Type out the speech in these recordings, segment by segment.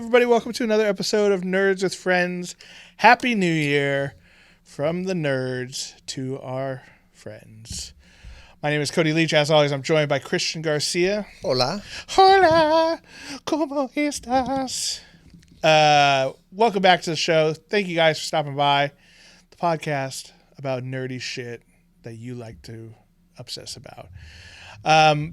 everybody? Welcome to another episode of Nerds with Friends. Happy New Year from the nerds to our friends. My name is Cody Leach. As always, I'm joined by Christian Garcia. Hola. Hola. ¿Cómo estás? Welcome back to the show. Thank you guys for stopping by. The podcast about nerdy shit that you like to obsess about.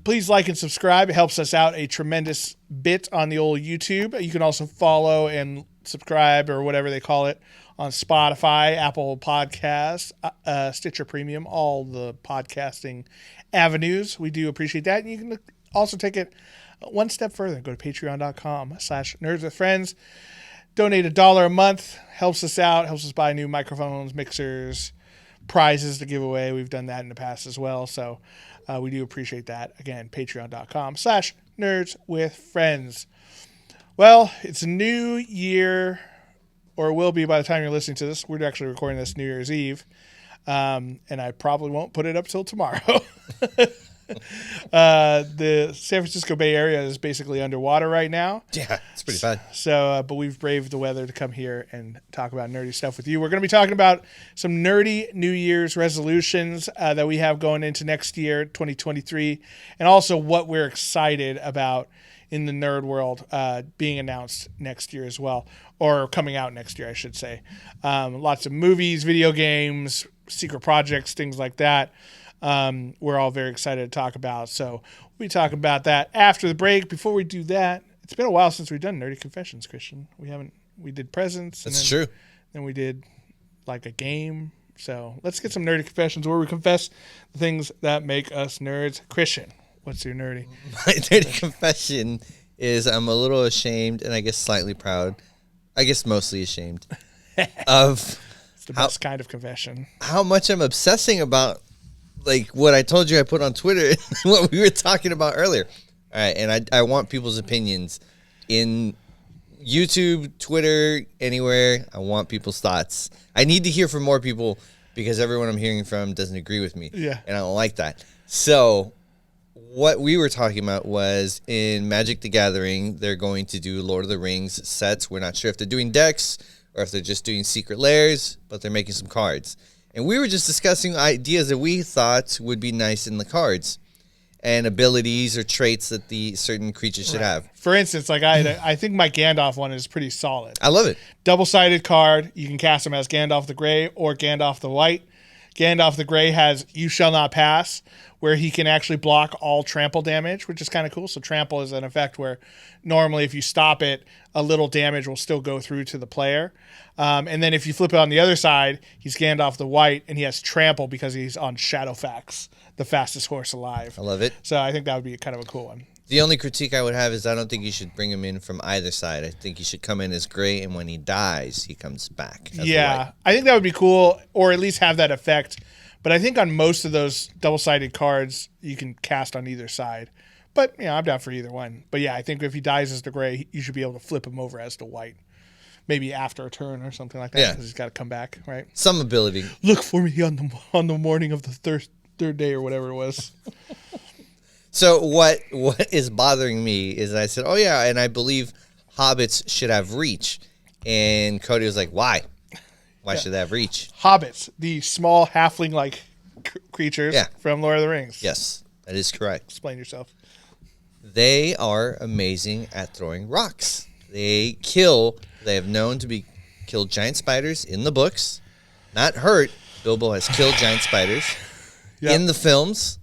Please like and subscribe. It helps us out a tremendous bit on the old YouTube. You can also follow and subscribe or whatever they call it on Spotify, Apple Podcasts, Stitcher Premium, all the podcasting avenues. We do appreciate that. And you can also take it one step further. Go to patreon.com/nerdswithfriends. Donate $1 a month. Helps us out. Helps us buy new microphones, mixers, prizes to give away. We've done that in the past as well. So we do appreciate that. Again, patreon.com/nerdswithfriends. Well, it's a new year, or will be by the time you're listening to this. We're actually recording this New Year's Eve, and I probably won't put it up till tomorrow. The San Francisco Bay Area is basically underwater right now. Yeah, it's pretty bad. So, but we've braved the weather to come here and talk about nerdy stuff with you. We're going to be talking about some nerdy New Year's resolutions that we have going into next year, 2023, and also what we're excited about in the nerd world being announced next year as well, or coming out next year, I should say. Lots of movies, video games, secret projects, things like that. We're all very excited to talk about. So we talk about that after the break. Before we do that, it's been a while since we've done Nerdy Confessions, Christian. We did presents. That's true. Then we did like a game. So let's get some Nerdy Confessions where we confess the things that make us nerds. Christian, what's your nerdy? My nerdy confession is I'm a little ashamed and I guess slightly proud. I guess mostly ashamed of It's the best kind of confession. How much I'm obsessing about like what I told you I put on Twitter and what we were talking about earlier. All right, and I want people's opinions in YouTube, Twitter, anywhere. I want people's thoughts. I need to hear from more people because everyone I'm hearing from doesn't agree with me. Yeah. And I don't like that. So what we were talking about was in Magic the Gathering, they're going to do Lord of the Rings sets. We're not sure if they're doing decks or if they're just doing secret lairs, but they're making some cards. And we were just discussing ideas that we thought would be nice in the cards and abilities or traits that the certain creatures should have. For instance, like I think my Gandalf one is pretty solid. I love it. Double-sided card. You can cast him as Gandalf the Grey or Gandalf the White. Gandalf the Grey has You Shall Not Pass, where he can actually block all trample damage, which is kind of cool. So trample is an effect where normally if you stop it, a little damage will still go through to the player. And then if you flip it on the other side, he's Gandalf the White, and he has trample because he's on Shadowfax, the fastest horse alive. I love it. So I think that would be kind of a cool one. The only critique I would have is I don't think you should bring him in from either side. I think he should come in as gray, and when he dies, he comes back as Yeah, I think that would be cool, or at least have that effect. But I think on most of those double-sided cards, you can cast on either side. But, I'm down for either one. But, yeah, I think if he dies as the gray, you should be able to flip him over as the white. Maybe after a turn or something like that. Yeah. Because he's got to come back, right? Some ability. Look for me on the morning of the third day or whatever it was. So what is bothering me is I said, oh, yeah, and I believe hobbits should have reach. And Cody was like, why? Why should they have reach? Hobbits, the small halfling-like creatures from Lord of the Rings. Yes, that is correct. Explain yourself. They are amazing at throwing rocks. They have known to kill giant spiders in the books. Not hurt. Bilbo has killed giant spiders. Yep. In the films.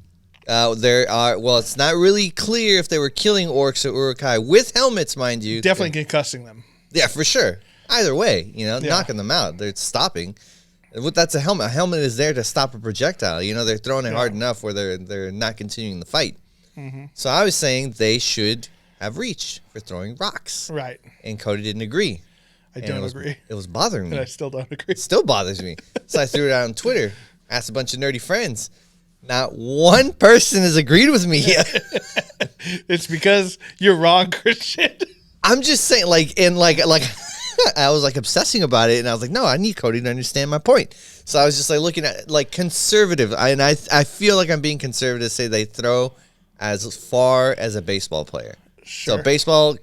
It's not really clear if they were killing orcs or urukai with helmets, mind you. Definitely concussing them. Yeah, for sure. Either way, knocking them out. They're stopping. That's a helmet. A helmet is there to stop a projectile. They're throwing it hard enough where they're not continuing the fight. Mm-hmm. So I was saying they should have reach for throwing rocks. Right. And Cody didn't agree. I don't agree. It was bothering me. And I still don't agree. It still bothers me. So I threw it out on Twitter, asked a bunch of nerdy friends. Not one person has agreed with me yet. It's because you're wrong, Christian. I'm just saying, I was obsessing about it, and I was like, no, I need Cody to understand my point. So I was just looking at conservative, and I feel like I'm being conservative to say they throw as far as a baseball player. Sure. So baseball,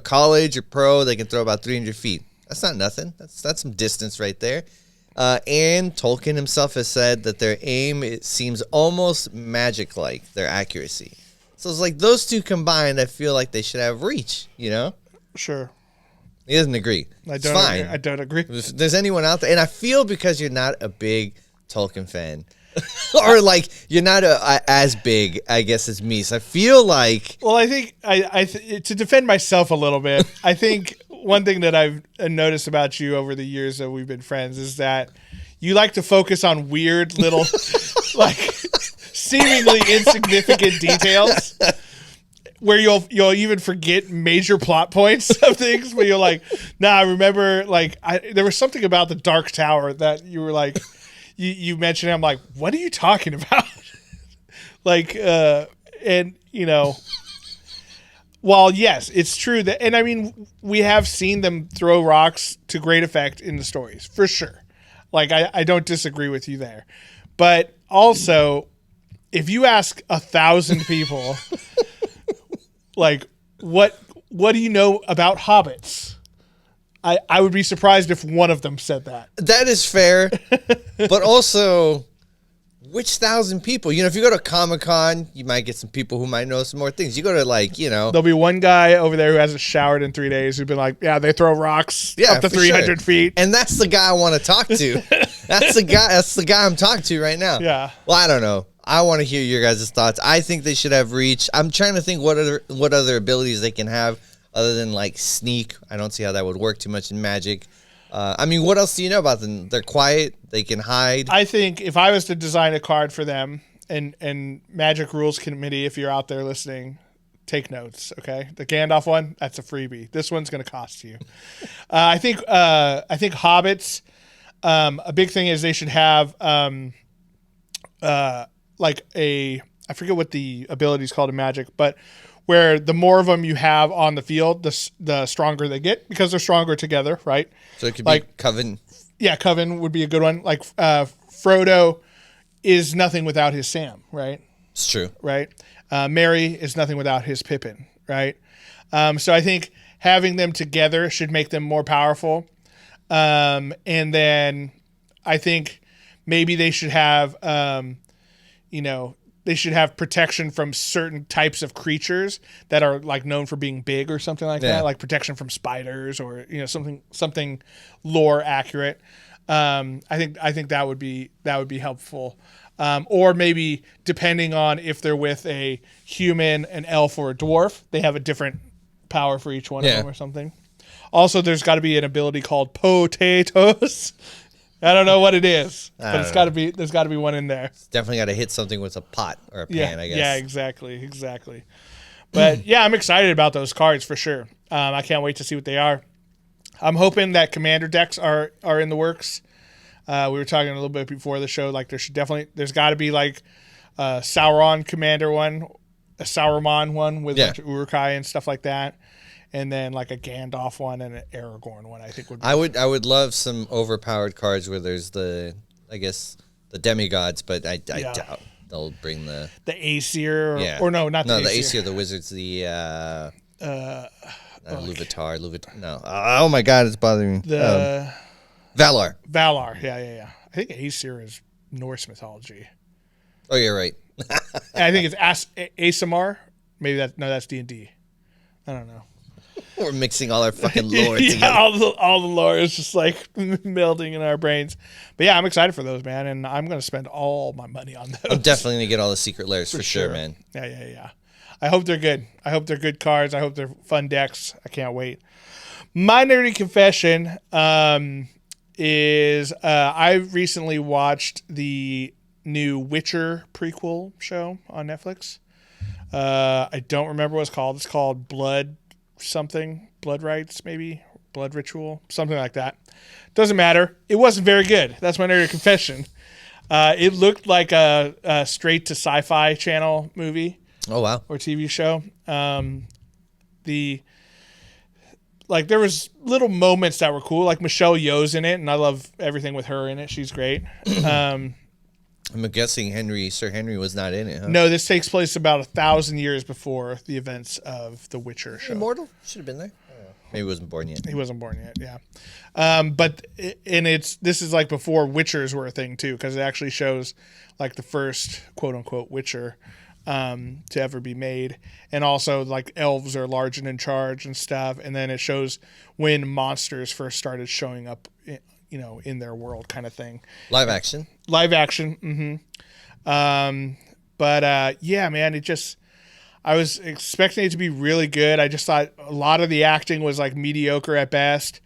college or pro, they can throw about 300 feet. That's not nothing. That's some distance right there. And Tolkien himself has said that their aim, it seems almost magic-like, their accuracy. So it's like those two combined, I feel like they should have reach, Sure. He doesn't agree. It's fine. I don't agree. If there's anyone out there, and I feel because you're not a big Tolkien fan, or like you're not as big, I guess, as me. So I feel like. Well, I think to defend myself a little bit, I think one thing that I've noticed about you over the years that we've been friends is that you like to focus on weird little, like seemingly insignificant details. Where you'll even forget major plot points of things. Where you're like, nah, I remember there was something about the Dark Tower that you were like, you mentioned. I'm like, what are you talking about? While yes, it's true that, and I mean, we have seen them throw rocks to great effect in the stories for sure. Like I don't disagree with you there, but also, if you ask 1,000 people. Like, what do you know about hobbits? I would be surprised if one of them said that. That is fair. But also, which 1,000 people? If you go to Comic-Con, you might get some people who might know some more things. You go to, There'll be one guy over there who hasn't showered in 3 days who's been like, yeah, they throw rocks up to 300 feet. And that's the guy I want to talk to. That's the guy I'm talking to right now. Yeah. Well, I don't know. I want to hear your guys' thoughts. I think they should have reach. I'm trying to think what other abilities they can have other than like sneak. I don't see how that would work too much in Magic. I mean, what else do you know about them? They're quiet. They can hide. I think if I was to design a card for them, and Magic Rules Committee, if you're out there listening, take notes, okay? The Gandalf one, that's a freebie. This one's going to cost you. I think hobbits. A big thing is they should have I forget what the ability is called in Magic, but where the more of them you have on the field, the stronger they get because they're stronger together, right? So it could be Coven. Yeah, Coven would be a good one. Like Frodo is nothing without his Sam, right? It's true. Right? Merry is nothing without his Pippin, right? So I think having them together should make them more powerful. And then I think maybe they should have they should have protection from certain types of creatures that are like known for being big or something like that, like protection from spiders or something lore accurate. I think that would be helpful. Or maybe depending on if they're with a human, an elf, or a dwarf, they have a different power for each one of them or something. Also, there's got to be an ability called potatoes. I don't know what it is, but there's got to be one in there. It's definitely got to hit something with a pot or a pan, I guess. Yeah, exactly. But yeah, I'm excited about those cards for sure. I can't wait to see what they are. I'm hoping that commander decks are in the works. We were talking a little bit before the show. Like there's got to be like a Sauron commander one, a Saruman one with like Uruk-hai and stuff like that. And then like a Gandalf one and an Aragorn one, I think would be. I would love some overpowered cards where there's the demigods, but I doubt they'll bring the Aesir or no, not the Aesir. The Aesir, the wizards, the Luvatar. No. Oh my God, it's bothering me. The Valar. Yeah. I think Aesir is Norse mythology. Oh, you're right. I think it's Asimar. Maybe that's D&D. I don't know. We're mixing all our fucking lore together. All the lore is just like melding in our brains. But yeah, I'm excited for those, man, and I'm going to spend all my money on those. I'm definitely going to get all the secret lairs for sure, man. Yeah. I hope they're good. I hope they're good cards. I hope they're fun decks. I can't wait. My nerdy confession is I recently watched the new Witcher prequel show on Netflix. I don't remember what it's called. It's called Blood Rights, maybe Blood Ritual, something like that. Doesn't matter. It wasn't very good. That's my nerdy confession. It looked like a straight to Sci-Fi Channel movie. Oh wow! Or TV show. There was little moments that were cool. Like Michelle Yeoh's in it, and I love everything with her in it. She's great. I'm guessing Sir Henry was not in it, huh? No, this takes place about 1,000 years before the events of the Witcher show. Immortal? Should have been there. Maybe he wasn't born yet. He wasn't born yet, yeah. This is like before Witchers were a thing too, because it actually shows like the first quote unquote Witcher to ever be made, and also like elves are large and in charge and stuff, and then it shows when monsters first started showing up, in their world, kind of thing. Live action. Yeah, man, I was expecting it to be really good. I just thought a lot of the acting was like mediocre at best,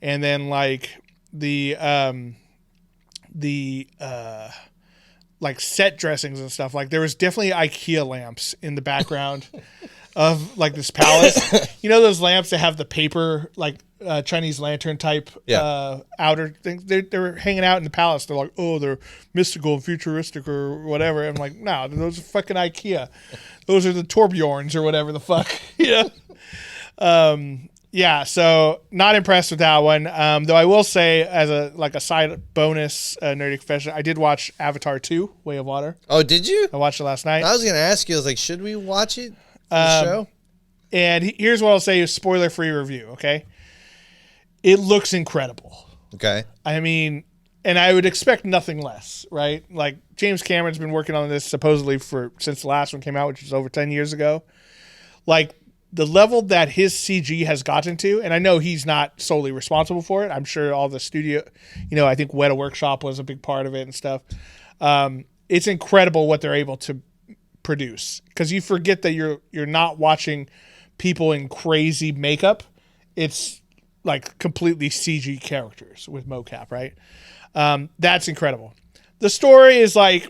and then like the like set dressings and stuff. Like there was definitely IKEA lamps in the background of like this palace. You know those lamps that have the paper like Chinese lantern type outer things. They're hanging out in the palace. They're like, oh, they're mystical and futuristic or whatever. I'm like, no, those are fucking IKEA. Those are the Torbjorns or whatever the fuck. Yeah, so not impressed with that one. Though I will say, as a side bonus nerdy confession, I did watch Avatar 2, Way of Water. Oh, did you? I watched it last night. I was gonna ask you. I was like, should we watch it? The show. And here's what I'll say: is spoiler-free review. Okay, it looks incredible. Okay. I mean, and I would expect nothing less, right? Like James Cameron's been working on this supposedly since the last one came out, which was over 10 years ago. Like the level that his CG has gotten to, and I know he's not solely responsible for it. I'm sure all the studio, I think Weta Workshop was a big part of it and stuff. It's incredible what they're able to produce, because you forget that you're not watching people in crazy makeup. It's like completely CG characters with mocap, right? That's incredible. The story is like,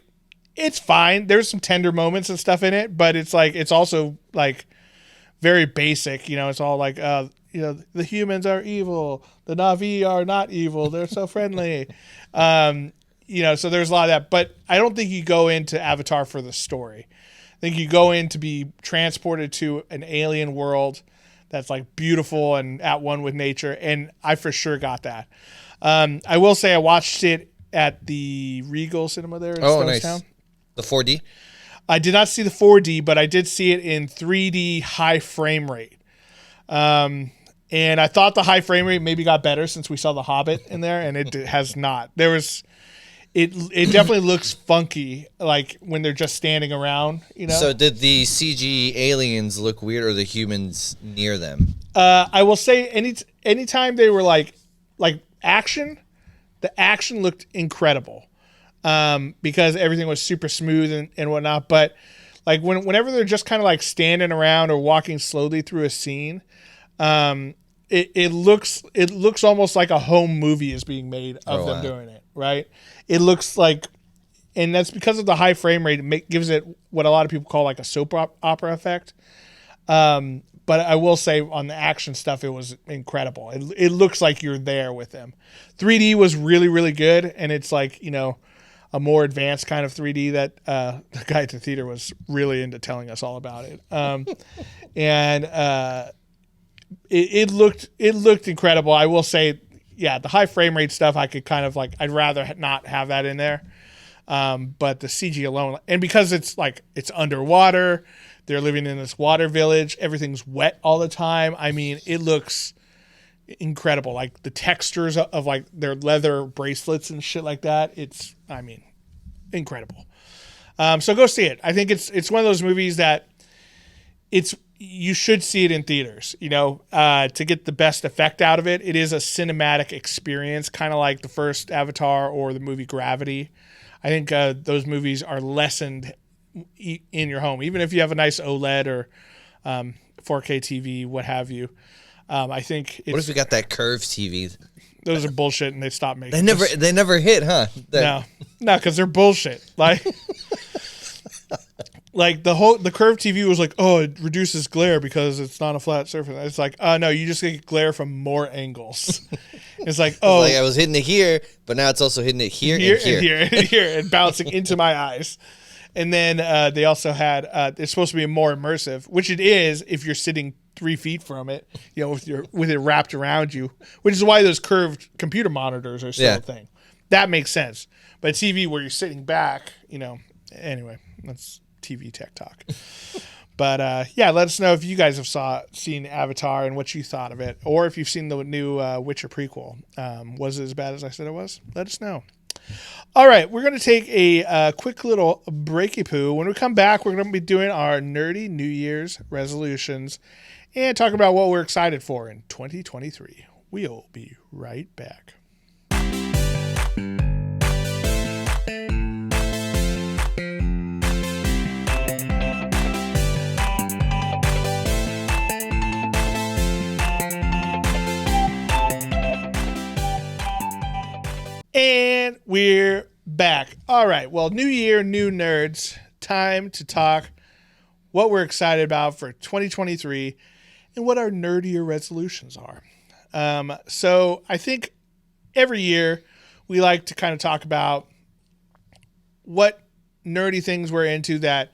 it's fine. There's some tender moments and stuff in it, but it's like, it's also like very basic. It's all like, the humans are evil. The Na'vi are not evil. They're so friendly. So there's a lot of that, but I don't think you go into Avatar for the story. I think you go in to be transported to an alien world that's like beautiful and at one with nature. And I for sure got that. I will say I watched it at the Regal Cinema there in Stonestown. Nice. The 4D? I did not see the 4D, but I did see it in 3D high frame rate. And I thought the high frame rate maybe got better since we saw The Hobbit in there, and it has not. It definitely looks funky, like when they're just standing around, So did the CG aliens look weird, or the humans near them? I will say anytime they were like action, the action looked incredible, because everything was super smooth and whatnot. But like whenever they're just kind of like standing around or walking slowly through a scene, it looks almost like a home movie is being made of them doing it, right? It looks like, and that's because of the high frame rate. It gives it what a lot of people call like a soap opera effect. But I will say on the action stuff, it was incredible. It looks like you're there with them. 3D was really, really good, and it's like, a more advanced kind of 3D that the guy at the theater was really into telling us all about it. It looked incredible. I will say, yeah, the high frame rate stuff, I could kind of like, I'd rather not have that in there. But the CG alone, and because it's underwater, they're living in this water village, everything's wet all the time. I mean, it looks incredible. Like the textures of like their leather bracelets and shit like that. It's, incredible. So go see it. I think it's one of those movies that you should see it in theaters, to get the best effect out of it. It is a cinematic experience, kind of like the first Avatar or the movie Gravity. I think those movies are lessened in your home, even if you have a nice OLED or 4K TV, what have you. I think what if we got that curved TV? Those are bullshit, and they stopped making. They never hit, huh? No, because they're bullshit. Like the curved TV was like, oh, it reduces glare because it's not a flat surface. It's like, no, you just get glare from more angles. It's like, oh, I was hitting it here, but now it's also hitting it here and here, and bouncing into my eyes. And then they also had it's supposed to be more immersive, which it is if you're sitting 3 feet from it, with it wrapped around you, which is why those curved computer monitors are still a thing. that makes sense. But TV where you're sitting back, anyway, that's TV tech talk. But yeah, let us know if you guys have seen Avatar and what you thought of it, or if you've seen the new Witcher prequel. Was it as bad as I said it was? Let us know. All right, we're going to take a quick little breaky poo. When we come back, we're going to be doing our nerdy New Year's resolutions and talk about what we're excited for in 2023. We'll be right back. And we're back. All right. Well, new year, new nerds. Time to talk what we're excited about for 2023 and what our nerdier resolutions are. So I think every year we like to kind of talk about what nerdy things we're into that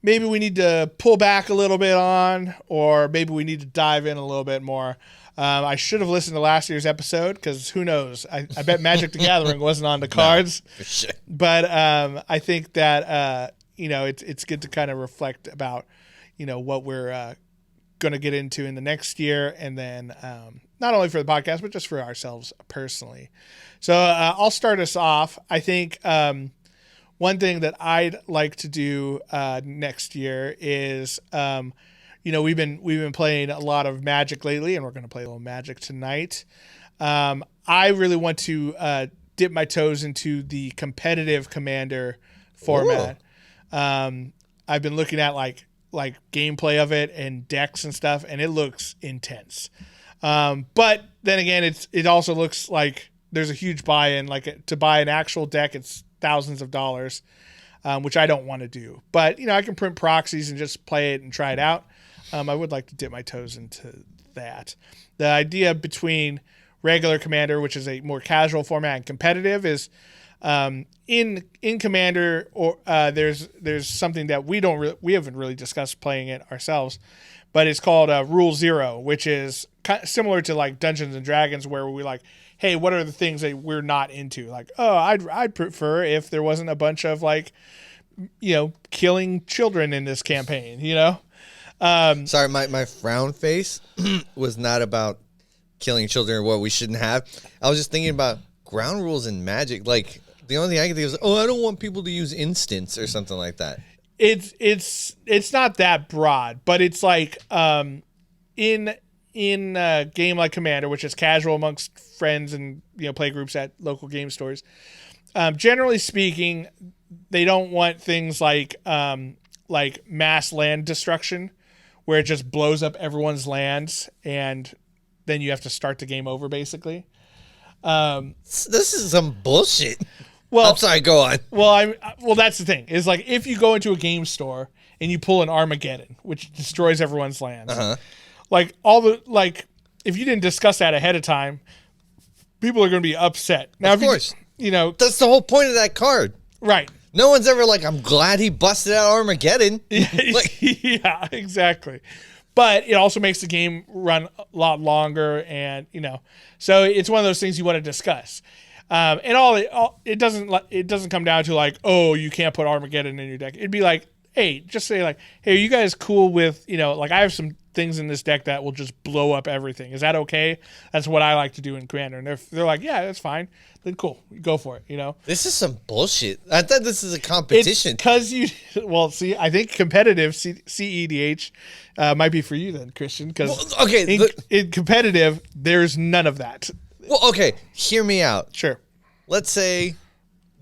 maybe we need to pull back a little bit on, or maybe we need to dive in a little bit more. I should have listened to last year's episode because who knows? I bet Magic the Gathering wasn't on the cards. No, for sure. But I think that, it's good to kind of reflect about, what we're going to get into in the next year. And then not only for the podcast, but just for ourselves personally. So I'll start us off. I think one thing that I'd like to do next year is we've been playing a lot of Magic lately, and we're going to play a little Magic tonight. I really want to dip my toes into the competitive Commander format. I've been looking at like gameplay of it and decks and stuff, and it looks intense. But then again, it also looks like there's a huge buy-in. Like to buy an actual deck, it's thousands of dollars, which I don't want to do. But I can print proxies and just play it and try it out. I would like to dip my toes into that. The idea between regular Commander, which is a more casual format, and competitive is in Commander, or there's something that we haven't really discussed playing it ourselves, but it's called Rule Zero, which is similar to like Dungeons and Dragons, where we like, hey, what are the things that we're not into? Like, I'd prefer if there wasn't a bunch of like, killing children in this campaign, Sorry, my frown face was not about killing children or what we shouldn't have. I was just thinking about ground rules in Magic. Like the only thing I can think of is, I don't want people to use instants or something like that. It's not that broad, but it's like in a game like Commander, which is casual amongst friends and play groups at local game stores. Generally speaking, they don't want things like mass land destruction, where it just blows up everyone's lands and then you have to start the game over, basically. This is some bullshit. Well, I'm sorry, go on. Well, that's the thing. Is like if you go into a game store and you pull an Armageddon, which destroys everyone's lands, if you didn't discuss that ahead of time, people are going to be upset. Now, of course, that's the whole point of that card, right? No one's ever like, I'm glad he busted out Armageddon. Yeah, exactly. But it also makes the game run a lot longer, and so it's one of those things you want to discuss. And it doesn't come down to like, oh, you can't put Armageddon in your deck. It'd be like, hey, just say like, hey, are you guys cool with like I have some things in this deck that will just blow up everything. Is that okay? That's what I like to do in Commander. And if they're like, yeah, that's fine, then cool, go for it. This is some bullshit. I thought this is a competition. Because I think competitive CEDH might be for you then, Christian. Because in competitive, there's none of that. Well, okay, hear me out. Sure. Let's say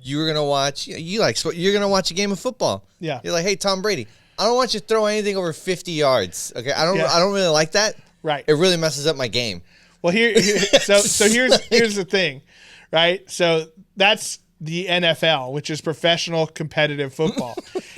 you were gonna watch. You're gonna watch a game of football. Yeah. You're like, hey, Tom Brady, I don't want you to throw anything over 50 yards. Okay, I don't really like that. Right. It really messes up my game. Well, so here's the thing, right? So that's the NFL, which is professional competitive football.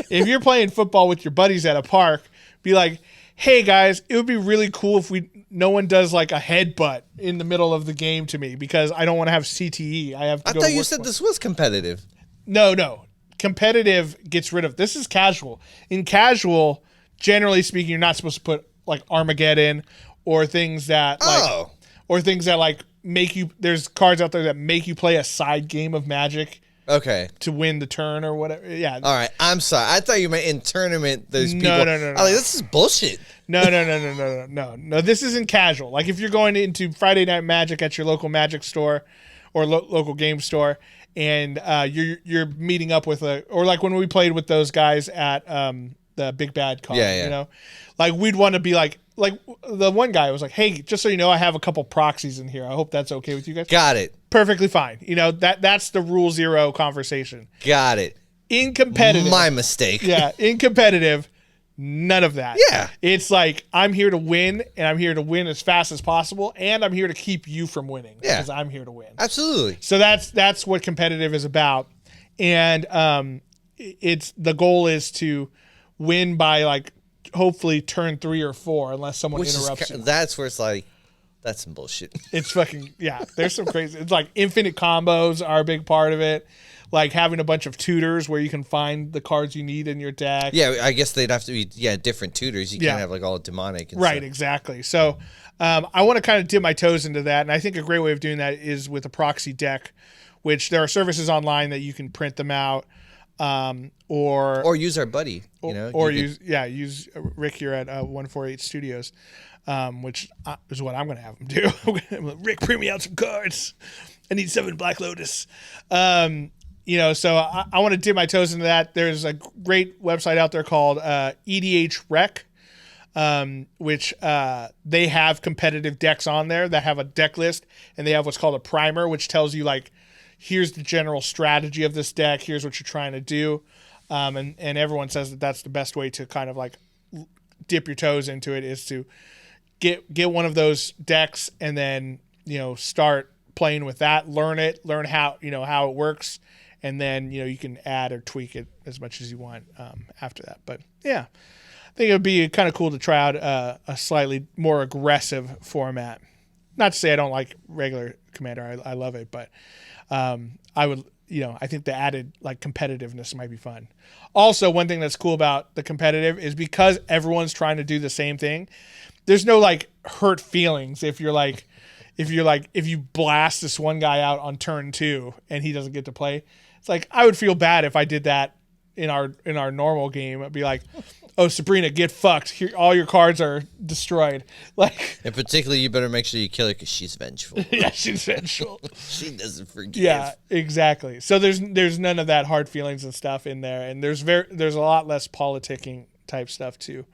If you're playing football with your buddies at a park, be like, hey guys, it would be really cool if no one does like a headbutt in the middle of the game to me because I don't want to have CTE. I thought you said this was competitive. No. Competitive gets rid of. This is casual. In casual, generally speaking, you're not supposed to put like Armageddon or things that like or things that like make you. There's cards out there that make you play a side game of Magic. Okay. To win the turn or whatever. Yeah. All right. I'm sorry. I thought you meant in tournament. There's people. No. I'm like, this is bullshit. No. This isn't casual. Like if you're going into Friday Night Magic at your local Magic store or local game store, and you're meeting up with or like when we played with those guys at the Big Bad Con. Yeah. You know, like we'd want to be like the one guy was like, hey, just so you know, I have a couple proxies in here. I hope that's okay with you guys. Got it. Perfectly fine. You know, that's the rule zero conversation. Got it. In competitive. My mistake. Yeah. In competitive, none of that. Yeah. It's like, I'm here to win, and I'm here to win as fast as possible, and I'm here to keep you from winning. Yeah. Because I'm here to win. Absolutely. So that's what competitive is about. And it's the goal is to win by like hopefully turn 3 or 4 unless someone interrupts you. That's where it's like, that's some bullshit. It's fucking, yeah, there's some crazy, it's like infinite combos are a big part of it. Like having a bunch of tutors where you can find the cards you need in your deck. Yeah, I guess they'd have to be, different tutors. You can't have like all demonic and right, stuff. Exactly. So I want to kind of dip my toes into that. And I think a great way of doing that is with a proxy deck, which there are services online that you can print them out. Or use our buddy, use Rick here at 148 Studios, which is what I'm going to have him do. Rick, print me out some cards. I need 7 Black Lotus. So I want to dip my toes into that. There's a great website out there called EDH Rec, which they have competitive decks on there that have a deck list, and they have what's called a primer, which tells you like, here's the general strategy of this deck. Here's what you're trying to do. And everyone says that that's the best way to kind of like dip your toes into it is to get one of those decks and then, start playing with that, learn how it works. And then, you can add or tweak it as much as you want after that. But yeah, I think it would be kind of cool to try out a slightly more aggressive format. Not to say I don't like regular Commander. I love it, but I would, I think the added like competitiveness might be fun. Also, one thing that's cool about the competitive is because everyone's trying to do the same thing, there's no like hurt feelings if you blast this one guy out on turn 2 and he doesn't get to play. It's like, I would feel bad if I did that in our normal game. I'd be like, oh, Sabrina, get fucked. Here, all your cards are destroyed. Like, and particularly, you better make sure you kill her because she's vengeful. Yeah, she's vengeful. She doesn't forgive. Yeah, exactly. So there's none of that hard feelings and stuff in there, and there's a lot less politicking type stuff too.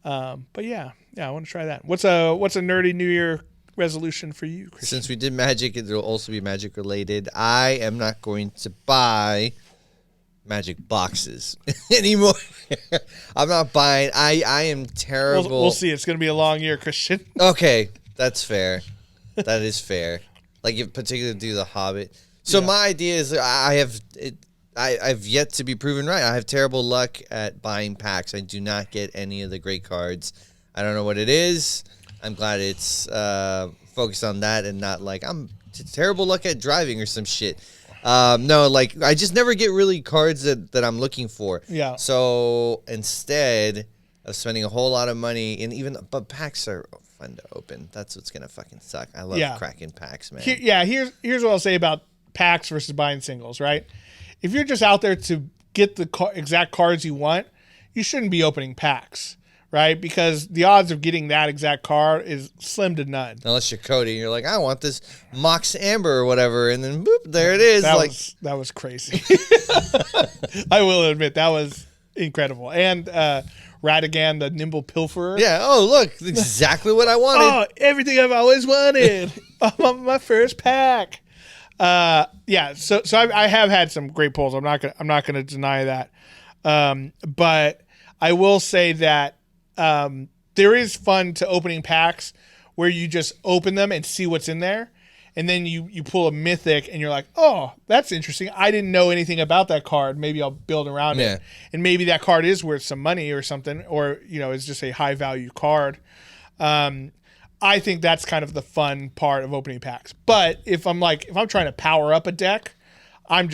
But yeah, I want to try that. What's a nerdy New Year resolution for you, Christian? Since we did Magic, it will also be Magic related. I am not going to buy Magic boxes anymore. I'm not buying. I am terrible. We'll see. It's going to be a long year, Christian. Okay, that's fair. That is fair. Like, if particularly do the Hobbit. So my idea is I've yet to be proven right. I have terrible luck at buying packs. I do not get any of the great cards. I don't know what it is. I'm glad it's focused on that and not like I'm terrible luck at driving or some shit. No, like I just never get really cards that I'm looking for. Yeah. So instead of spending a whole lot of money, but packs are fun to open. That's what's gonna fucking suck. I love cracking packs, man. Here's what I'll say about packs versus buying singles. Right, if you're just out there to get the exact cards you want, you shouldn't be opening packs. Right, because the odds of getting that exact card is slim to none. Unless you're Cody and you're like, I want this Mox Amber or whatever, and then boop, there it is. That was crazy. I will admit that was incredible. And Ratigan, the Nimble Pilferer. Yeah. Oh, look, exactly what I wanted. Oh, everything I've always wanted. My first pack. So I have had some great pulls. I'm not gonna deny that. But I will say that. There is fun to opening packs where you just open them and see what's in there. And then you pull a mythic and you're like, oh, that's interesting. I didn't know anything about that card. Maybe I'll build around it. And maybe that card is worth some money or something, or, it's just a high value card. I think that's kind of the fun part of opening packs. But if I'm trying to power up a deck, I'm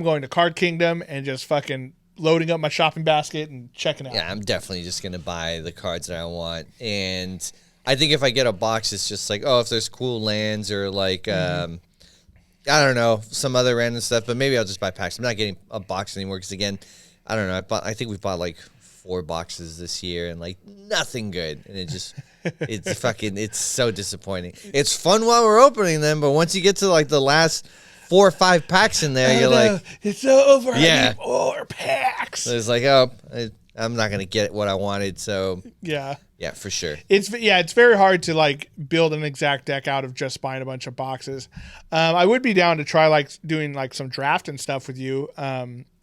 going to Card Kingdom and just fucking loading up my shopping basket and checking out. Yeah, I'm definitely just going to buy the cards that I want. And I think if I get a box, it's just like, if there's cool lands or like, I don't know, some other random stuff. But maybe I'll just buy packs. I'm not getting a box anymore because, again, I don't know. I think we've bought like 4 boxes this year and like nothing good. And it's so disappointing. It's fun while we're opening them, but once you get to like the last 4 or 5 packs in there, you're like, it's over. Yeah. I need more packs. So it's like, I'm not gonna get what I wanted. So Yeah, for sure. it's very hard to like build an exact deck out of just buying a bunch of boxes. I would be down to try like doing like some draft and stuff with you,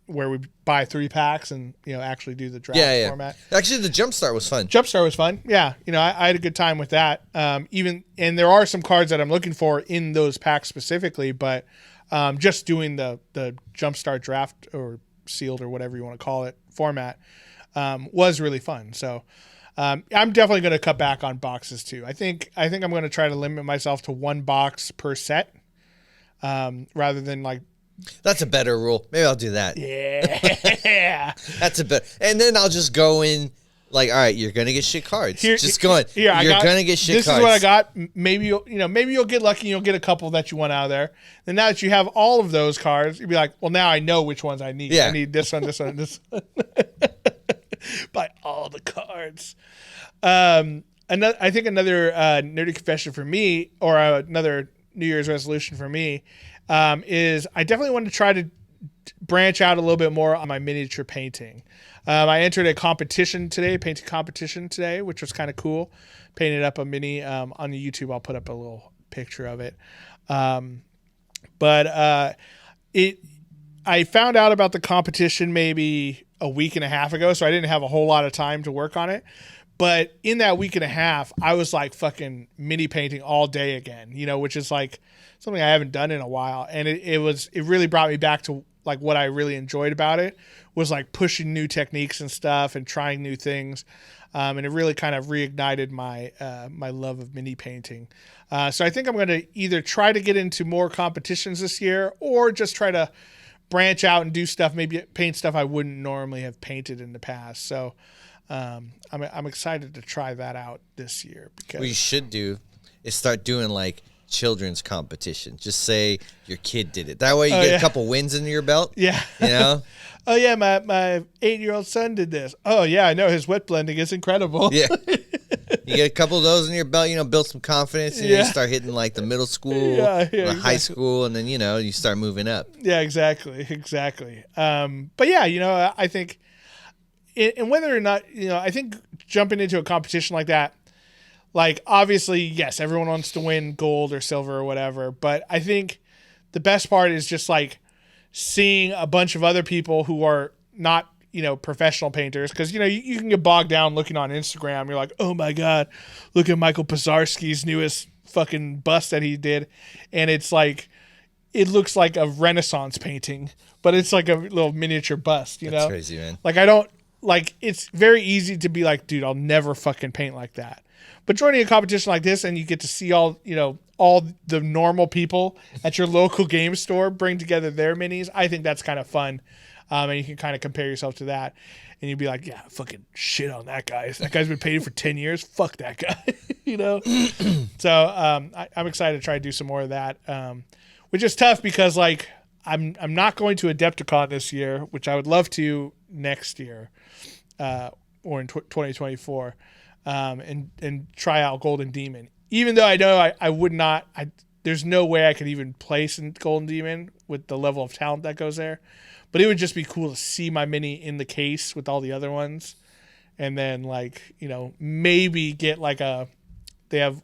where we buy 3 packs and actually do the draft format. Actually, the Jumpstart was fun. Jumpstart was fun. Yeah, I had a good time with that. And there are some cards that I'm looking for in those packs specifically, but just doing the Jumpstart draft or sealed or whatever you want to call it format was really fun. So I'm definitely going to cut back on boxes too. I think I'm going to try to limit myself to 1 box per set, rather than like. That's a better rule. Maybe I'll do that. Yeah. That's a better. And then I'll just go in like, all right, you're gonna get shit cards. You're gonna get shit cards. This is what I got. Maybe you'll get lucky and you'll get a couple that you want out of there. Then now that you have all of those cards, you'll be like, well, now I know which ones I need. Yeah. I need this one, this one, this one. Buy all the cards. I think another nerdy confession for me, or another New Year's resolution for me, is I definitely want to try to branch out a little bit more on my miniature painting. I entered a painting competition today, which was kind of cool. Painted up a mini on the YouTube. I'll put up a little picture of it. I found out about the competition maybe a week and a half ago, so I didn't have a whole lot of time to work on it. But in that week and a half, I was like fucking mini painting all day again, which is like something I haven't done in a while. And it really brought me back to like what I really enjoyed about it was like pushing new techniques and stuff and trying new things. And it really kind of reignited my my love of mini painting. So I think I'm going to either try to get into more competitions this year or just try to branch out and do stuff, maybe paint stuff I wouldn't normally have painted in the past. So I'm excited to try that out this year. Because what you should do is start doing like children's competition. Just say your kid did it. That way you get a couple wins under your belt. Yeah. Oh yeah, my 8-year-old son did this. Oh yeah, I know his wet blending is incredible. Yeah. You get a couple of those in your belt, build some confidence, and you start hitting like the middle school, the high school, and then you start moving up. Yeah, exactly. But yeah, I think, and whether or not I think jumping into a competition like that, like obviously yes, everyone wants to win gold or silver or whatever, but I think the best part is just like seeing a bunch of other people who are not professional painters, because you can get bogged down looking on Instagram. You're like, oh my god, look at Michael Pizarski's newest fucking bust that he did, and it's like it looks like a Renaissance painting, but it's like a little miniature bust. That's crazy, man. Like I don't like. It's very easy to be like, dude, I'll never fucking paint like that. But joining a competition like this, and you get to see all the normal people at your local game store bring together their minis, I think that's kind of fun. And you can kind of compare yourself to that. And you'd be like, yeah, fucking shit on that guy. That guy's been painting for 10 years. Fuck that guy, So I'm excited to try to do some more of that, which is tough because, like, I'm not going to Adepticon this year, which I would love to next year or in 2024, and try out Golden Demon. Even though I know I would not – there's no way I could even place in Golden Demon with the level of talent that goes there. But it would just be cool to see my mini in the case with all the other ones. And then, like, maybe get like they have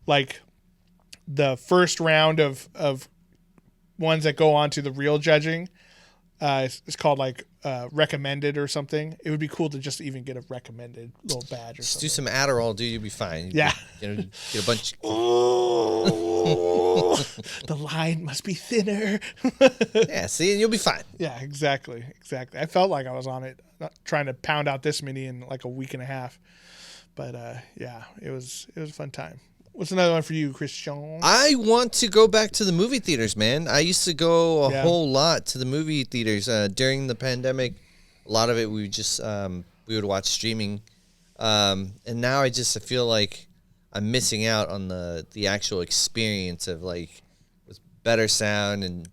like the first round of ones that go on to the real judging. It's called like recommended or something. It would be cool to just even get a recommended little badge or just something. Do some Adderall, dude. You'll be fine. Yeah. Get a bunch. The line must be thinner. Yeah, see, and you'll be fine. Yeah, exactly. I felt like I was on it, trying to pound out this mini in like a week and a half. But yeah, it was a fun time. What's another one for you, Christian? I want to go back to the movie theaters, man. I used to go a whole lot to the movie theaters during the pandemic. A lot of it we would watch streaming And now I feel like I'm missing out on the actual experience of like with better sound and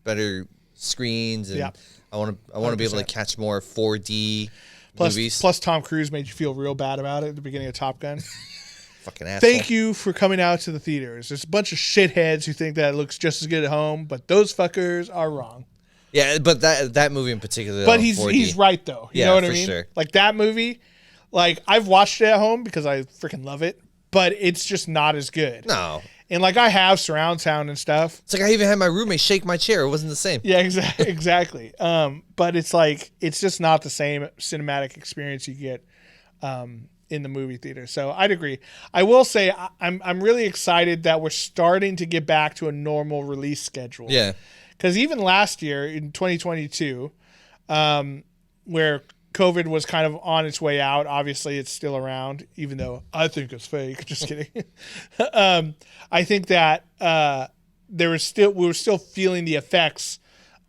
better screens, and I want to be able to catch more 4D movies. Plus, Tom Cruise made you feel real bad about it at the beginning of Top Gun. Fucking asshole. Thank you for coming out to the theaters. There's a bunch of shitheads who think that it looks just as good at home, but those fuckers are wrong. Yeah, but that movie in particular. But he's right though. You know what I mean? Sure. Like that movie, like I've watched it at home because I freaking love it, but it's just not as good. No. And like I have surround sound and stuff. It's like I even had my roommate shake my chair. It wasn't the same. Yeah, exactly. But it's like it's just not the same cinematic experience you get in the movie theater. So I'd agree. I will say I'm really excited that we're starting to get back to a normal release schedule. Yeah. Because even last year in 2022, where COVID was kind of on its way out, obviously it's still around, even though I think it's fake. Just kidding. I think that we were still feeling the effects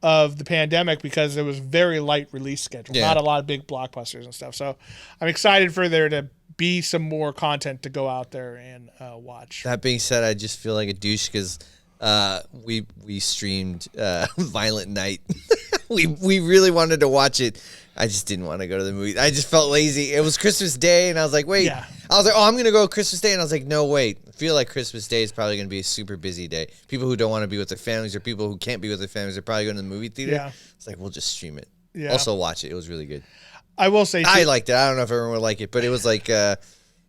of the pandemic because there was very light release schedule, not a lot of big blockbusters and stuff. So I'm excited for there to be some more content to go out there and watch. That being said, I just feel like a douche because we streamed Violent Night. we really wanted to watch it. I just didn't want to go to the movie. I just felt lazy. It was Christmas Day, and I was like, wait. Yeah. I was like, I'm going to go Christmas Day. And I was like, no, wait. I feel like Christmas Day is probably going to be a super busy day. People who don't want to be with their families or people who can't be with their families are probably going to the movie theater. Yeah. It's like, we'll just stream it. Yeah. Also watch it. It was really good. I will say, I liked it. I don't know if everyone would like it, but it was like, it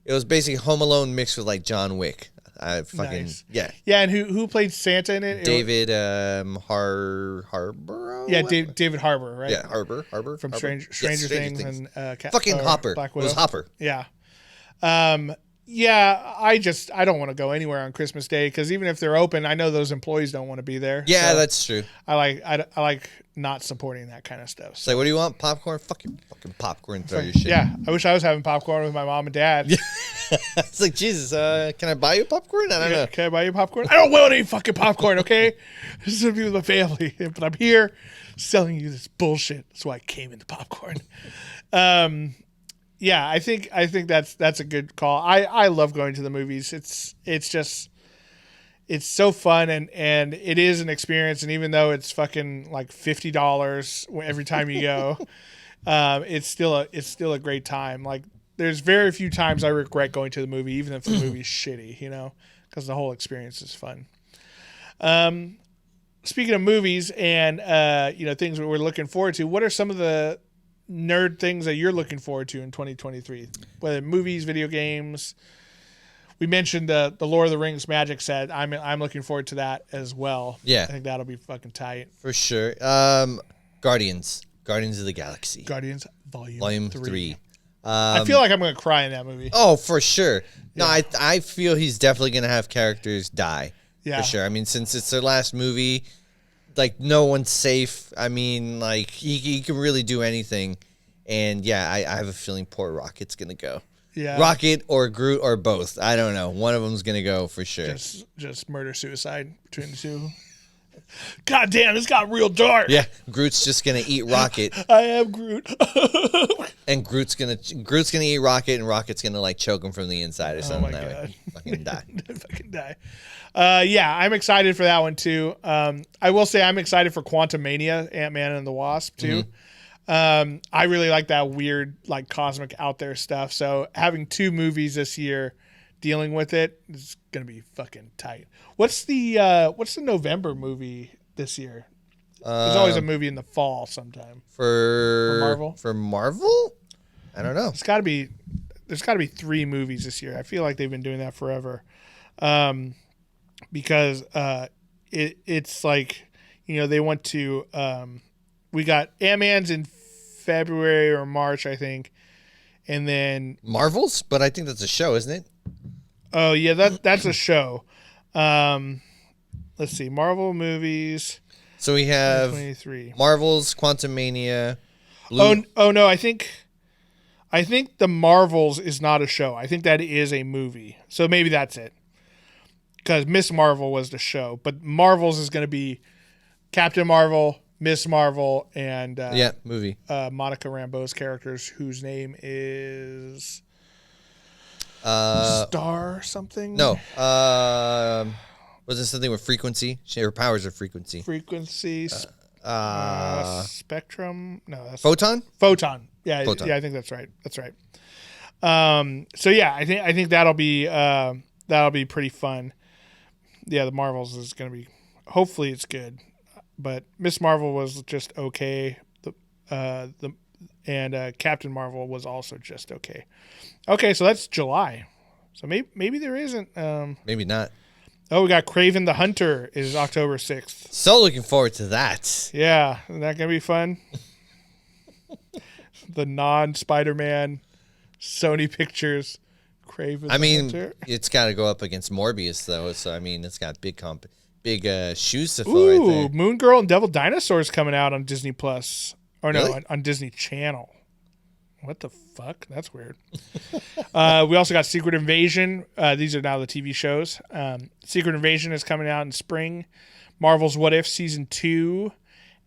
was basically Home Alone mixed with like John Wick. I fucking nice. Yeah. And who played Santa in it? David Harbour. Yeah, David Harbour, right? Yeah, Harbour from Harbour. Stranger Things and fucking Hopper. Black Widow. It was Hopper. Yeah. Yeah, I don't want to go anywhere on Christmas Day because even if they're open, I know those employees don't want to be there. Yeah, so that's true. I like not supporting that kind of stuff. So what do you want? Popcorn? Fucking popcorn. Throw your shit. Yeah, I wish I was having popcorn with my mom and dad. It's like, Jesus, can I buy you popcorn? I don't know. Can I buy you popcorn? I don't want any fucking popcorn, okay? This is going to be with my family. But I'm here selling you this bullshit. That's why I came into popcorn. Yeah, I think that's a good call. I love going to the movies. It's so fun and it is an experience. And even though it's fucking like $50 every time you go, it's still a great time. Like there's very few times I regret going to the movie, even if the movie's shitty, because the whole experience is fun. Speaking of movies and things that we're looking forward to, what are some of the nerd things that you're looking forward to in 2023? Whether movies, video games. We mentioned the Lord of the Rings Magic set. I'm looking forward to that as well. Yeah, I think that'll be fucking tight for sure. Guardians of the Galaxy. Guardians Volume 3. I feel like I'm gonna cry in that movie. Oh, for sure. No, I feel he's definitely gonna have characters die. Yeah, for sure. I mean, since it's their last movie, like no one's safe. I mean, like he can really do anything, and yeah, I have a feeling poor Rocket's gonna go. Yeah, Rocket or Groot or both. I don't know. One of them's gonna go for sure. Just murder suicide between the two. God damn, this got real dark. Yeah, Groot's just gonna eat Rocket. I am Groot. And Groot's gonna eat Rocket, and Rocket's gonna like choke him from the inside or something. Oh my God. Fucking die. Fucking die. Yeah, I'm excited for that one too. I will say I'm excited for Quantumania, Ant-Man and the Wasp too. Mm-hmm. I really like that weird, like cosmic out there stuff. So having 2 movies this year dealing with it is gonna be fucking tight. What's the November movie this year? There's always a movie in the fall sometime. For Marvel? For Marvel? I don't know. There's got to be 3 movies this year. I feel like they've been doing that forever. Because it's like, they went to we got Ant-Man's in February or March, I think. And then Marvel's, but I think that's a show, isn't it? Oh, yeah, that's a show. Let's see. Marvel movies. So we have 23. Marvel's Quantumania. Oh no, I think the Marvels is not a show. I think that is a movie. So maybe that's it. Because Miss Marvel was the show, but Marvels is going to be Captain Marvel, Miss Marvel, and movie. Monica Rambeau's characters, whose name is Star something? No. Was it something with frequency? Her powers are frequency. Frequency. Spectrum? No, that's Photon? Photon. Yeah, Photon. yeah, I think that's right. That's right. So yeah, I think that'll be pretty fun. Yeah, the Marvels is gonna be. Hopefully, it's good. But Miss Marvel was just okay. And Captain Marvel was also just okay. Okay, so that's July. So maybe there isn't. Maybe not. Oh, we got Kraven the Hunter is October 6th. So looking forward to that. Yeah, isn't that gonna be fun? The non-Spider-Man Sony Pictures Kraven. I mean, Hunter. it's got to go up against Morbius though. So I mean, it's got big shoes to fill right there. Moon Girl and Devil Dinosaurs coming out on Disney Plus. Or no, Really? on Disney Channel. What the fuck? That's weird. We also got Secret Invasion. These are now the TV shows. Secret Invasion is coming out in spring. Marvel's What If Season 2.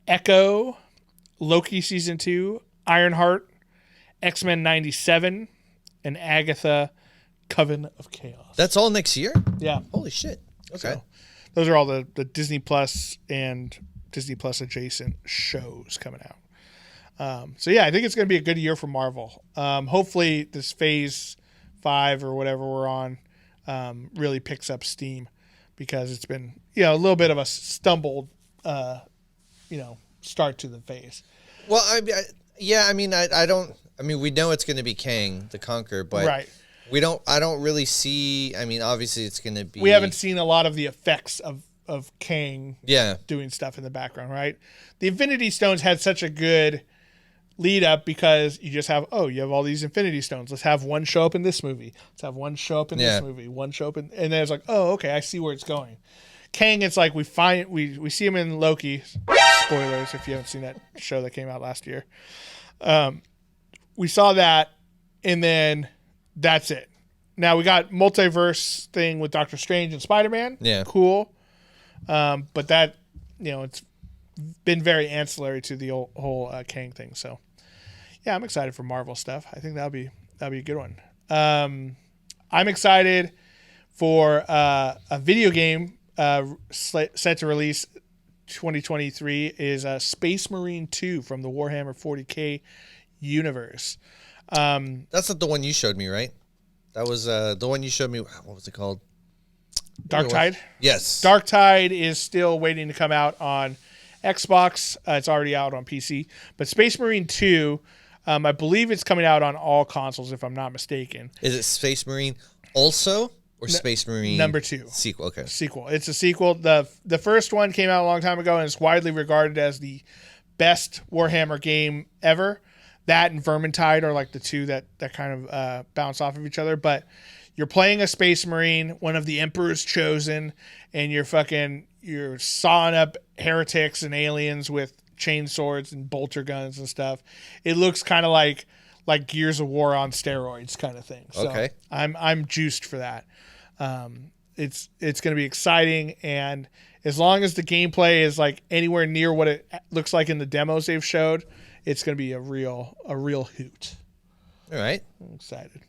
Echo. Loki Season 2. Ironheart. X-Men 97. And Agatha Coven of Chaos. That's all next year? Yeah. Holy shit. Okay. So, those are all the Disney Plus and Disney Plus adjacent shows coming out. So yeah, I think it's going to be a good year for Marvel. Hopefully this Phase 5 or whatever we're on really picks up steam, because it's been a little bit of a stumbled start to the phase. Well, I mean, we know it's going to be Kang the Conqueror, but Right. I don't really see. I mean, obviously it's going to be. We haven't seen a lot of the effects of Kang Yeah. doing stuff in the background, right? The Infinity Stones had such a good lead up, because you just have all these Infinity Stones. Let's have one show up in this movie. Let's have one show up in this movie. One show up in, and then it's like, oh, okay, I see where it's going. Kang, it's like we see him in Loki. Spoilers if you haven't seen that show that came out last year. We saw that, and then that's it. Now we got multiverse thing with Doctor Strange and Spider-Man. Yeah. Cool. But that, it's been very ancillary to the whole Kang thing. So yeah, I'm excited for Marvel stuff. I think that'll be a good one. I'm excited for a video game set to release 2023 is Space Marine 2 from the Warhammer 40K universe. That's not the one you showed me, right? That was the one you showed me. What was it called? Darktide? Yes. Darktide is still waiting to come out on Xbox. It's already out on PC. But Space Marine 2, I believe it's coming out on all consoles, if I'm not mistaken. Is it Space Marine also, or Space Marine number 2 sequel? Okay. Sequel. It's a sequel. The first one came out a long time ago, and it's widely regarded as the best Warhammer game ever. That and Vermintide are like the two that kind of bounce off of each other. But you're playing a Space Marine, one of the Emperor's Chosen, and you're sawing up heretics and aliens with chain swords and bolter guns and stuff. It looks kind of like Gears of War on steroids kind of thing. So okay. I'm juiced for that. It's going to be exciting, and as long as the gameplay is like anywhere near what it looks like in the demos they've showed, it's going to be a real hoot. All right. I'm excited.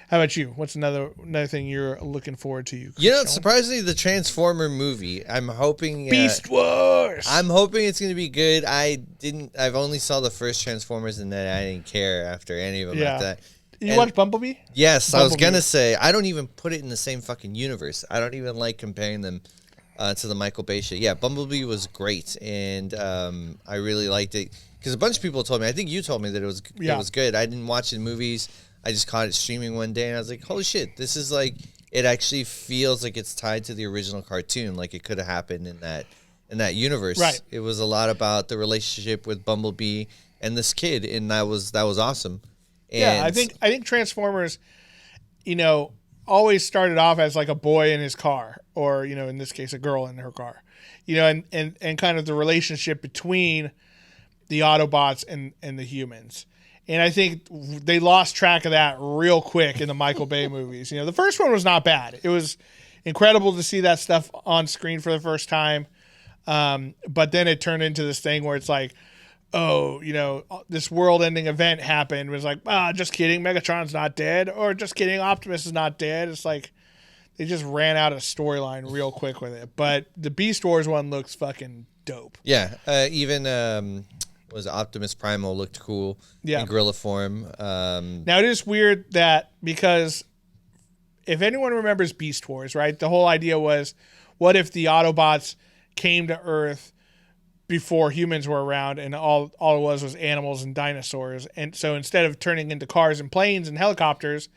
How about you? What's another thing you're looking forward to? Surprisingly, the Transformer movie. I'm hoping Beast Wars. I'm hoping it's going to be good. I've only saw the first Transformers, and then I didn't care after any of them after that. You watch Bumblebee? Yes, Bumblebee. I was gonna say I don't even put it in the same fucking universe. I don't even like comparing them to the Michael Bay shit. Yeah, Bumblebee was great, and I really liked it because a bunch of people told me. I think you told me that it was good. I didn't watch it in movies. I just caught it streaming one day, and I was like, holy shit, this is like, it actually feels like it's tied to the original cartoon, like it could have happened in that universe. Right. It was a lot about the relationship with Bumblebee and this kid, and that was awesome. And yeah, I think Transformers, always started off as like a boy in his car, or in this case, a girl in her car, and kind of the relationship between the Autobots and the humans. And I think they lost track of that real quick in the Michael Bay movies. The first one was not bad. It was incredible to see that stuff on screen for the first time. But then it turned into this thing where it's like, oh, this world-ending event happened. It was like, just kidding, Megatron's not dead, or just kidding, Optimus is not dead. It's like they just ran out of storyline real quick with it. But the Beast Wars one looks fucking dope. Yeah, even was Optimus Primal looked cool in gorilla form. Now it is weird that because if anyone remembers Beast Wars, right? The whole idea was, what if the Autobots came to Earth before humans were around, and all it was animals and dinosaurs, and so instead of turning into cars and planes and helicopters,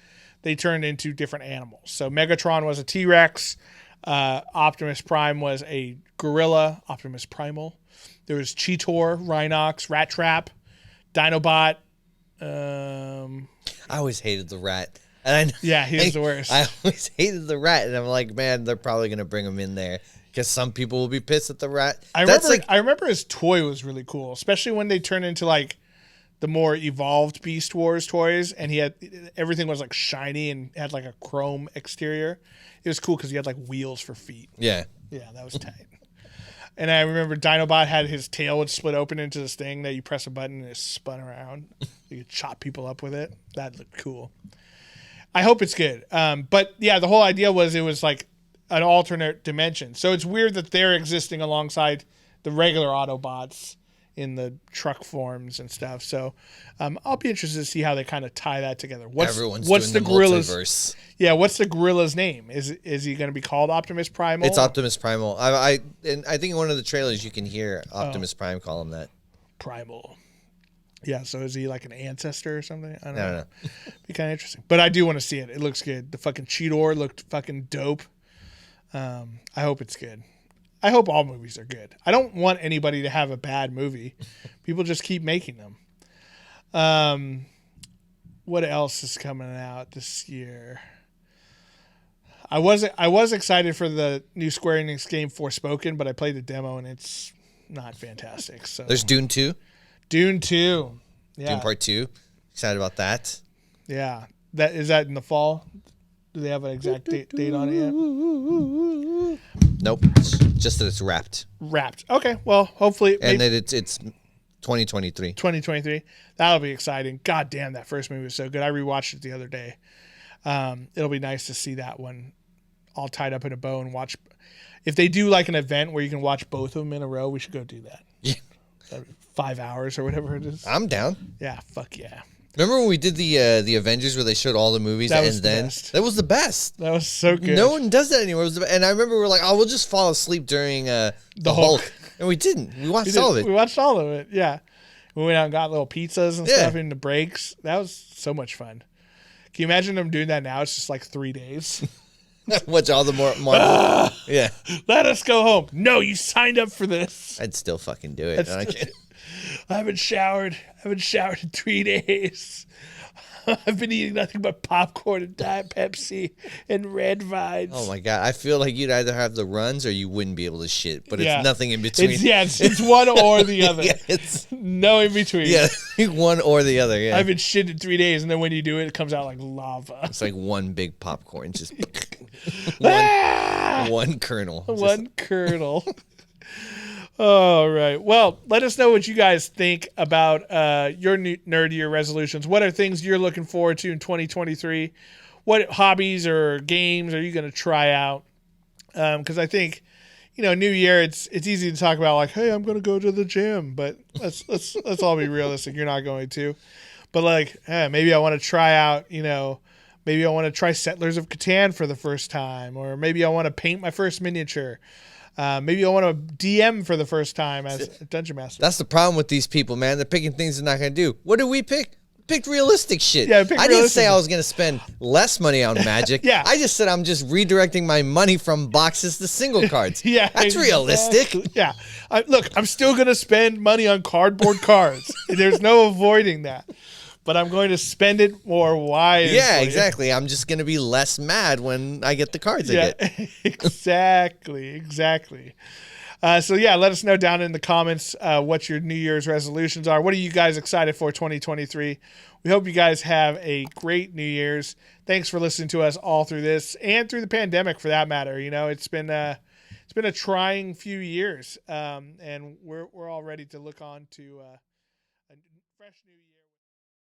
they turned into different animals. So Megatron was a T-Rex, Optimus Prime was a gorilla, Optimus Primal. There was Cheetor, Rhinox, Rat Trap, Dinobot. I always hated the rat. And he was the worst. I always hated the rat, and I'm like, man, they're probably gonna bring him in there because some people will be pissed at the rat. I remember his toy was really cool, especially when they turned into like the more evolved Beast Wars toys, and everything was like shiny and had like a chrome exterior. It was cool because he had like wheels for feet. Yeah, that was tight. And I remember Dinobot had his tail would split open into this thing that you press a button and it spun around. You could chop people up with it. That looked cool. I hope it's good. But yeah, the whole idea was it was like an alternate dimension. So it's weird that they're existing alongside the regular Autobots in the truck forms and stuff. So I'll be interested to see how they kind of tie that together. What's the gorilla's multiverse? Yeah, what's the gorilla's name? Is he going to be called Optimus Primal? It's Optimus Primal. I think in one of the trailers you can hear Optimus Prime call him that. Primal. Yeah, so is he like an ancestor or something? I don't know. Be kind of interesting. But I do want to see it. It looks good. The fucking Cheetor looked fucking dope. I hope it's good. I hope all movies are good. I don't want anybody to have a bad movie. People just keep making them. What else is coming out this year? I was excited for the new Square Enix game Forspoken, but I played the demo and it's not fantastic. So there's Dune 2. Dune 2. Yeah. Dune Part 2. Excited about that. Yeah. Is that in the fall? Do they have an exact date on it yet? Nope. Just that it's wrapped. Wrapped. Okay. Well, hopefully. And that it's 2023. 2023. That'll be exciting. God damn, that first movie was so good. I rewatched it the other day. It'll be nice to see that one all tied up in a bow and watch. If they do like an event where you can watch both of them in a row, we should go do that. Yeah. 5 hours or whatever it is. I'm down. Yeah. Fuck yeah. Remember when we did the Avengers where they showed all the movies that was the best. That was so good. No one does that anymore. And I remember we were like, we'll just fall asleep during the Hulk. And we didn't. We watched all of it. We watched all of it, yeah. We went out and got little pizzas and stuff in the breaks. That was so much fun. Can you imagine them doing that now? It's just like 3 days. Watch all the more Marvel. Yeah. Let us go home. No, you signed up for this. I'd still fucking do it. I haven't showered. in 3 days. I've been eating nothing but popcorn and Diet Pepsi and Red Vines. Oh my God. I feel like you'd either have the runs or you wouldn't be able to shit, but it's nothing in between. It's one or the other. It's no in between. Yeah, one or the other. Yeah. I've been shit in 3 days, and then when you do it, it comes out like lava. It's like one big popcorn, just one kernel. One kernel. All right. Well, let us know what you guys think about your nerdier resolutions. What are things you're looking forward to in 2023? What hobbies or games are you going to try out? Because I think, New Year, it's easy to talk about like, hey, I'm going to go to the gym, but let's all be realistic. You're not going to. But like, maybe I want to try out, maybe I want to try Settlers of Catan for the first time, or maybe I want to paint my first miniature. Maybe I want to DM for the first time as a Dungeon Master. That's the problem with these people, man. They're picking things they're not going to do. What did we pick? Picked realistic shit. Yeah, I didn't say I was going to spend less money on Magic. Yeah. I just said I'm just redirecting my money from boxes to single cards. Yeah, that's realistic. Yeah. Look, I'm still going to spend money on cardboard cards. There's no avoiding that. But I'm going to spend it more wisely. Yeah, exactly. I'm just going to be less mad when I get the cards I get. Exactly. So, let us know down in the comments what your New Year's resolutions are. What are you guys excited for 2023? We hope you guys have a great New Year's. Thanks for listening to us all through this and through the pandemic, for that matter. It's been a trying few years, and we're all ready to look on to fresh new